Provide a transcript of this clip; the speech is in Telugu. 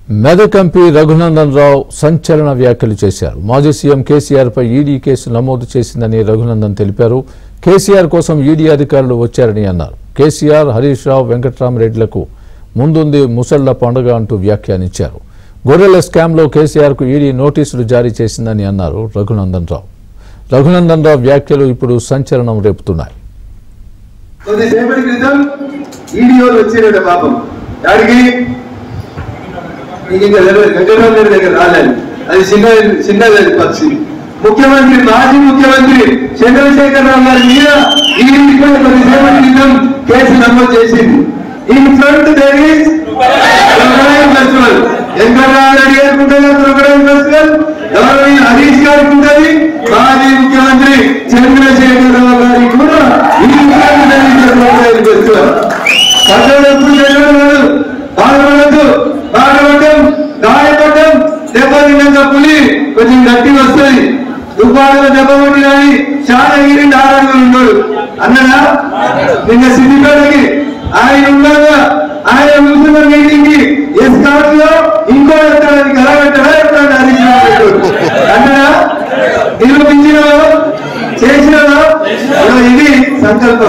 మెదక్ ఎంపీ రఘునందన్ రావు సంచలన వ్యాఖ్యలు చేశారు. మాజీ సీఎం కేసీఆర్ పై ఈడీ కేసు నమోదు చేసిందని రఘునందన్ తెలిపారు. కేసీఆర్ కోసం ఈడీ అధికారులు వచ్చారని అన్నారు. కేసీఆర్, హరీష్ రావు, వెంకట్రామరెడ్డిలకు ముందుంది ముసళ్ల పండుగ అంటూ వ్యాఖ్యానించారు. గొర్రెల స్కామ్లో కేసీఆర్ కు ఈడీ నోటీసులు జారీ చేసిందని అన్నారు రఘునందన్ రావు. రఘునందన్ రావు వ్యాఖ్యలు ఇప్పుడు సంచలనం రేపుతున్నాయి. ముఖ్యమంత్రి మాజీ ముఖ్యమంత్రి చంద్రశేఖర్ రావు గారి మీద ఈ కేసు నమోదు చేసింది. In front there is crocodile festival. Venkataramareddy గారికి ఉంటుంది క్రొకడైల్ ఫెస్టివల్, గవర్నమెంట్ హరీష్ గారికి ఉంటుంది, మాజీ ముఖ్యమంత్రి చంద్రశేఖర్ రావు గారికి కూడా in front there is crocodile festival. బాధపడద్దు, బాధపడటం, గాయపడటం, దెబ్బతిన్నాక పులి కొంచెం గట్టి వస్తుంది. దుబ్బాడలో దెబ్బ కొట్టి కానీ చాలా ఈరిండి ఆరోగ్యం ఉన్నాడు అన్నదా. నిన్న సిద్దిపేటకి ఆయన ఉండగా ఆయన ముస్లిం మీటింగ్ కి ఎస్కాట్ లో ఇంకో ఎత్తడానికి కలగట్టడా ఎత్తాడు హరీష్ రావు అన్నదా. నిరూపించినవో చేసినవో ఇది సంకల్ప